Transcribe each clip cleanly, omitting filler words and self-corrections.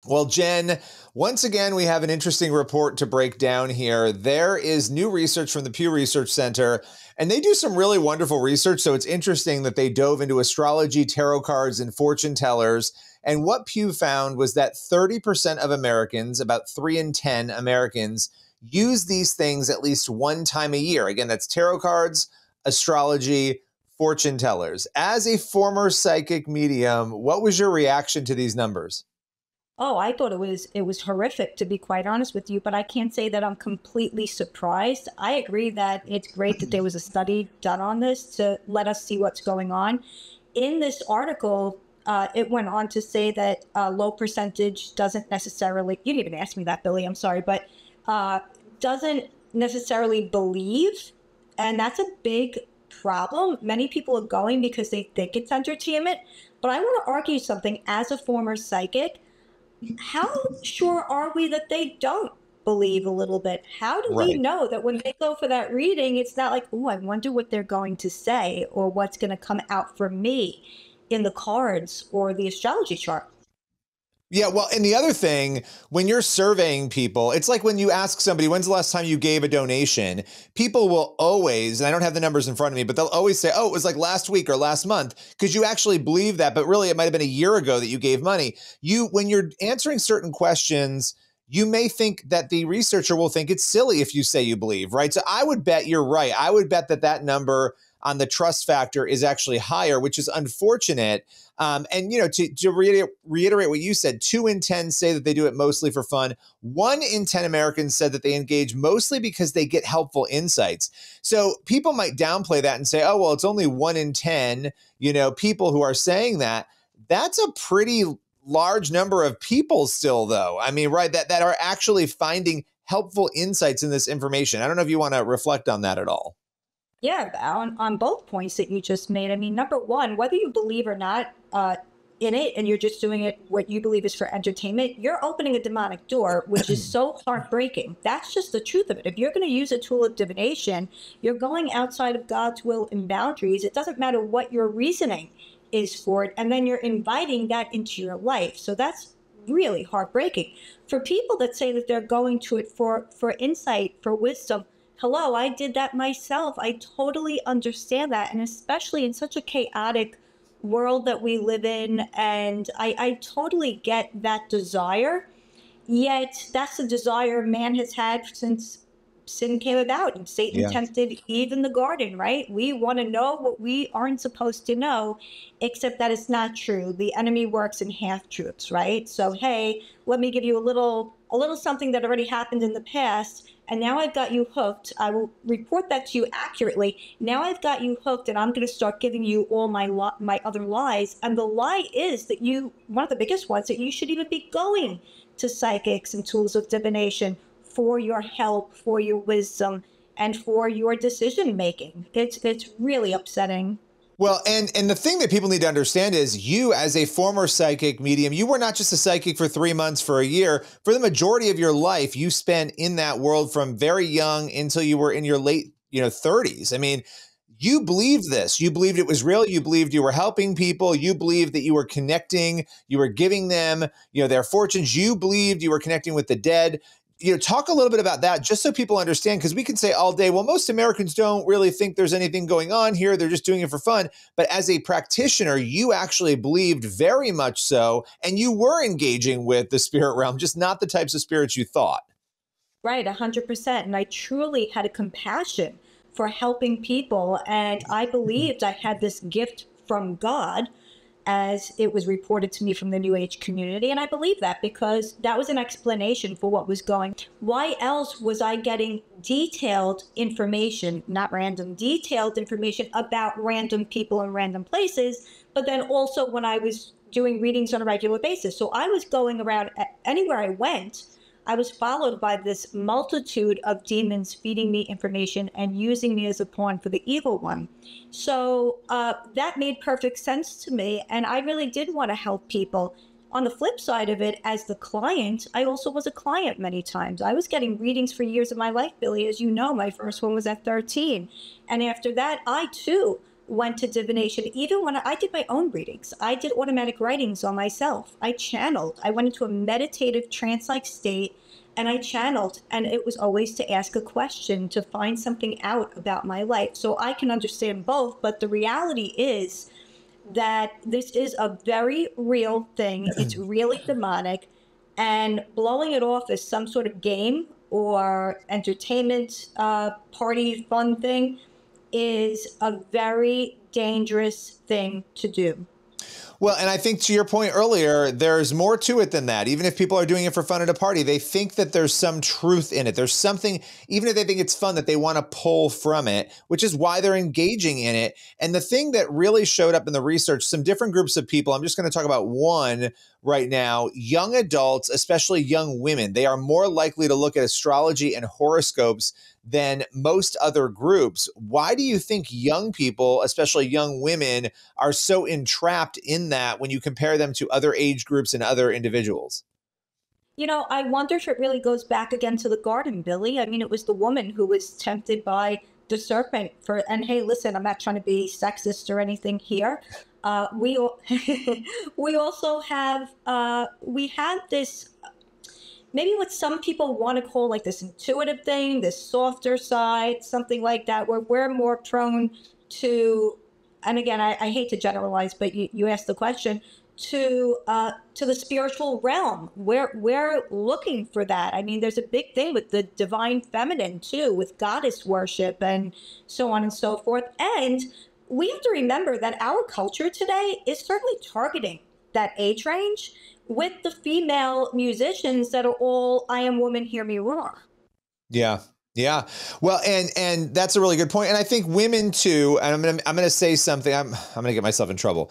Well, Jen, once again, we have an interesting report to break down here. There is new research from the Pew Research Center, and they do some really wonderful research. So it's interesting that they dove into astrology, tarot cards, and fortune tellers. And what Pew found was that 30% of Americans, about 3 in 10 Americans, use these things at least one time a year. Again, that's tarot cards, astrology, fortune tellers. As a former psychic medium, what was your reaction to these numbers? Oh, I thought it was horrific, to be quite honest with you, but I can't say that I'm completely surprised. I agree that it's great that there was a study done on this to let us see what's going on. In this article, it went on to say that low percentage doesn't necessarily, you didn't even ask me that, Billy, I'm sorry, but doesn't necessarily believe, and that's a big problem. Many people are going because they think it's entertainment, but I want to argue something as a former psychic. How sure are we that they don't believe a little bit? How do we Right. know that when they go for that reading, it's not like, oh, I wonder what they're going to say or what's going to come out for me in the cards or the astrology chart? Yeah, well, and the other thing, when you're surveying people, it's like when you ask somebody, when's the last time you gave a donation? People will always, and I don't have the numbers in front of me, but they'll always say, oh, it was like last week or last month, because you actually believe that, but really it might have been a year ago that you gave money. When you're answering certain questions, you may think that the researcher will think it's silly if you say you believe, right? So I would bet you're right. I would bet that that number on the trust factor is actually higher, which is unfortunate. And, to reiterate what you said, 2 in 10 say that they do it mostly for fun. 1 in 10 Americans said that they engage mostly because they get helpful insights. So people might downplay that and say, oh, well, it's only 1 in 10, people who are saying that. That's a pretty large number of people still, though. I mean, right, that are actually finding helpful insights in this information. I don't know if you want to reflect on that at all. Yeah, on both points that you just made. I mean, number one, whether you believe or not in it, and you're just doing it what you believe is for entertainment, you're opening a demonic door, which is so heartbreaking. That's just the truth of it. If you're going to use a tool of divination, you're going outside of God's will and boundaries. It doesn't matter what your reasoning is for it, and then you're inviting that into your life. So that's really heartbreaking. For people that say that they're going to it for insight, for wisdom, hello, I did that myself. I totally understand that. And especially in such a chaotic world that we live in. And I totally get that desire. Yet that's a desire man has had since sin came about and Satan Yeah. tempted Eve in the garden, right? We want to know what we aren't supposed to know, except that it's not true. The enemy works in half truths, right? So, hey, let me give you a little something that already happened in the past. And now I've got you hooked. I will report that to you accurately. Now I've got you hooked, and I'm going to start giving you all my other lies. And the lie is that one of the biggest ones, that you should even be going to psychics and tools of divination for your help, for your wisdom, and for your decision making. It's really upsetting. Well, and the thing that people need to understand is you, as a former psychic medium, you were not just a psychic for 3 months, for a year. For the majority of your life, you spent in that world from very young until you were in your late, 30s. I mean, you believed this. You believed it was real. You believed you were helping people. You believed that you were connecting. You were giving them, their fortunes. You believed you were connecting with the dead. Talk a little bit about that just so people understand, because we can say all day, well, most Americans don't really think there's anything going on here. They're just doing it for fun. But as a practitioner, you actually believed very much so, and you were engaging with the spirit realm, just not the types of spirits you thought. Right, 100%. And I truly had a compassion for helping people. And I believed I had this gift from God, as it was reported to me from the New Age community. And I believe that because that was an explanation for what was going. Why else was I getting detailed information, not random, detailed information about random people and random places, but then also when I was doing readings on a regular basis. So I was going around anywhere I went. I was followed by this multitude of demons feeding me information and using me as a pawn for the evil one. So that made perfect sense to me. And I really did want to help people. On the flip side of it, as the client, I also was a client many times. I was getting readings for years of my life, Billy. As you know, my first one was at 13. And after that, I too went to divination. Even when I did my own readings, I did automatic writings on myself. I channeled. I went into a meditative trance-like state and I channeled. And it was always to ask a question, to find something out about my life. So I can understand both. But the reality is that this is a very real thing. It's really demonic. And blowing it off as some sort of game or entertainment party fun thing is a very dangerous thing to do. Well, and I think to your point earlier, there's more to it than that. Even if people are doing it for fun at a party, they think that there's some truth in it. There's something, even if they think it's fun, that they want to pull from it, which is why they're engaging in it. And the thing that really showed up in the research, some different groups of people, I'm just going to talk about one right now, young adults, especially young women, they are more likely to look at astrology and horoscopes than most other groups. Why do you think young people, especially young women, are so entrapped in that when you compare them to other age groups and other individuals? You know, I wonder if it really goes back again to the garden, Billy. I mean, it was the woman who was tempted by the serpent and hey, listen, I'm not trying to be sexist or anything here. We we also have we have this, maybe what some people want to call like this intuitive thing, this softer side, something like that, where we're more prone to, and again, I hate to generalize, but you asked the question, to the spiritual realm. We're looking for that. I mean, there's a big thing with the divine feminine too, with goddess worship and so on and so forth. And we have to remember that our culture today is certainly targeting that age range with the female musicians that are all "I am woman, hear me roar." Yeah. Yeah. Well, and that's a really good point. And I think women too, and I'm gonna say something, I'm gonna get myself in trouble.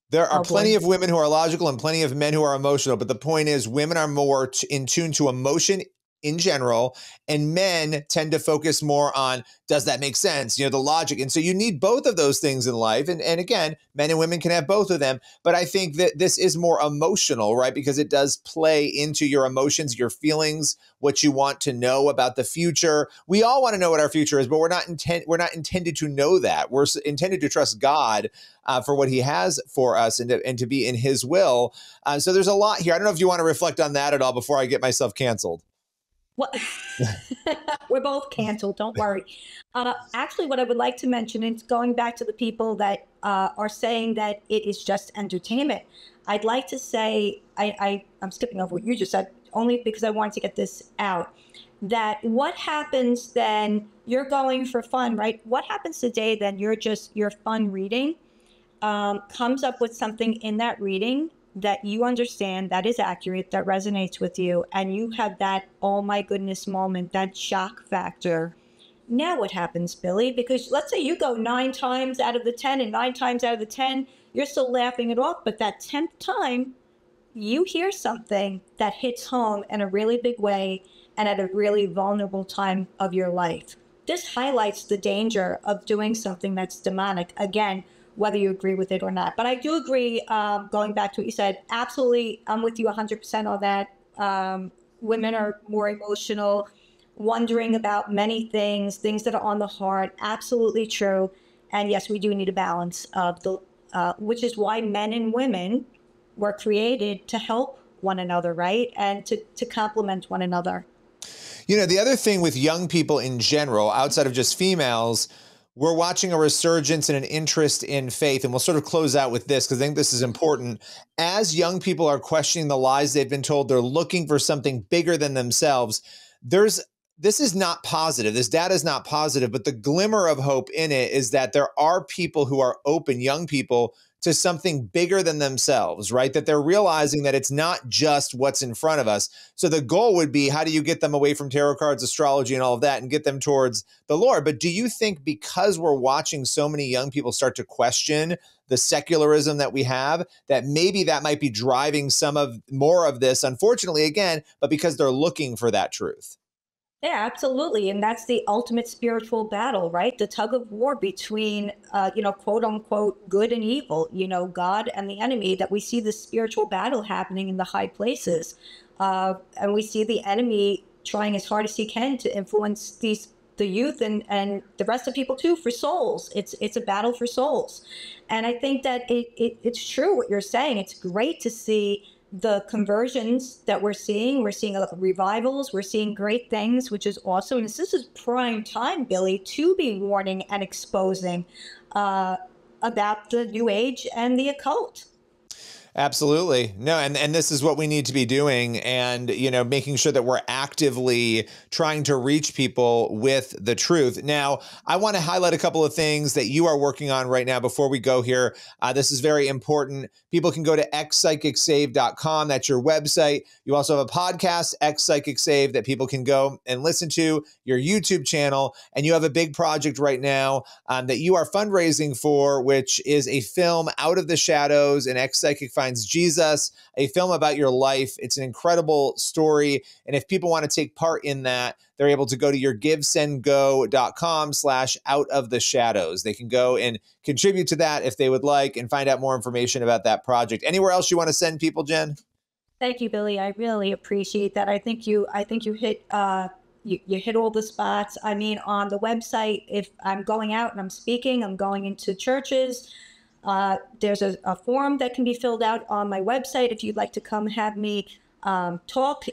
There are plenty of women who are logical and plenty of men who are emotional, but the point is women are more in tune to emotion in general, and men tend to focus more on, does that make sense? You know, the logic. And so you need both of those things in life. And again, men and women can have both of them. But I think that this is more emotional, right? Because it does play into your emotions, your feelings, what you want to know about the future. We all want to know what our future is, but we're not intended to know that. We're intended to trust God for what he has for us and to be in his will. So there's a lot here. I don't know if you want to reflect on that at all before I get myself canceled. Well, we're both canceled. Don't worry. Actually, what I would like to mention is going back to the people that are saying that it is just entertainment. I'd like to say, I'm skipping over what you just said, only because I wanted to get this out. That what happens then, you're going for fun, right? What happens today then, your fun reading comes up with something in that reading that you understand, that is accurate, that resonates with you, and you have that, oh my goodness moment, that shock factor. Now what happens, Billy? Because let's say you go 9 times out of the 10, and 9 times out of the 10, you're still laughing it off, but that 10th time, you hear something that hits home in a really big way and at a really vulnerable time of your life. This highlights the danger of doing something that's demonic. Again, whether you agree with it or not. But I do agree, going back to what you said, absolutely, I'm with you 100% on that. Women are more emotional, wondering about many things that are on the heart, absolutely true. And yes, we do need a balance of which is why men and women were created to help one another, right? And to complement one another. You know, the other thing with young people in general, outside of just females, we're watching a resurgence and an interest in faith. And we'll sort of close out with this because I think this is important. As young people are questioning the lies they've been told, they're looking for something bigger than themselves. This is not positive. This data is not positive, but the glimmer of hope in it is that there are people who are open, young people, to something bigger than themselves, right? That they're realizing that it's not just what's in front of us. So the goal would be, how do you get them away from tarot cards, astrology, and all of that and get them towards the Lord? But do you think because we're watching so many young people start to question the secularism that we have, that maybe that might be driving more of this, unfortunately, again, but because they're looking for that truth? Yeah, absolutely. And that's the ultimate spiritual battle, right? The tug of war between, quote unquote, good and evil, God and the enemy, that we see the spiritual battle happening in the high places. And we see the enemy trying as hard as he can to influence these the youth and the rest of people too, for souls. It's a battle for souls. And I think that it's true what you're saying. It's great to see the conversions that we're seeing. We're seeing revivals. We're seeing great things, which is awesome. And this is prime time, Billy, to be warning and exposing about the New Age and the occult. Absolutely. No, and this is what we need to be doing, and making sure that we're actively trying to reach people with the truth. Now, I want to highlight a couple of things that you are working on right now before we go here. This is very important. People can go to xpsychicsave.com. That's your website. You also have a podcast, X Psychic Save, that people can go and listen to, your YouTube channel, and you have a big project right now that you are fundraising for, which is a film, Out of the Shadows, and X Psychic Finds Jesus, a film about your life. It's an incredible story. And if people want to take part in that, they're able to go to your givesendgo.com/out of the shadows. They can go and contribute to that if they would like and find out more information about that project. Anywhere else you want to send people, Jen? Thank you, Billy. I really appreciate that. I think you hit you hit all the spots. I mean, on the website, if I'm going out and I'm speaking, I'm going into churches. There's a form that can be filled out on my website if you'd like to come have me talk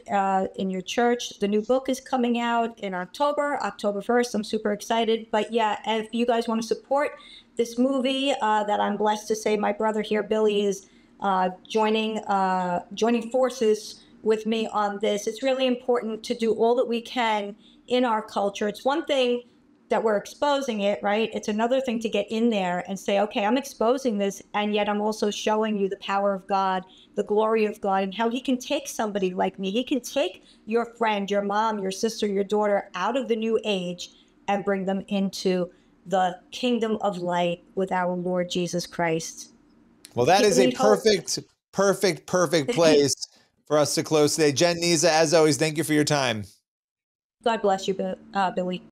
in your church. The new book is coming out in October 1st. I'm super excited. But yeah, if you guys want to support this movie that I'm blessed to say my brother here, Billy, is joining forces with me on this. It's really important to do all that we can in our culture. It's one thing that we're exposing it, right? It's another thing to get in there and say, okay, I'm exposing this, and yet I'm also showing you the power of God, the glory of God, and how he can take somebody like me. He can take your friend, your mom, your sister, your daughter out of the New Age and bring them into the kingdom of light with our Lord Jesus Christ. Well, that is a perfect place for us to close today. Jen, Nizza, as always, thank you for your time. God bless you, Billy.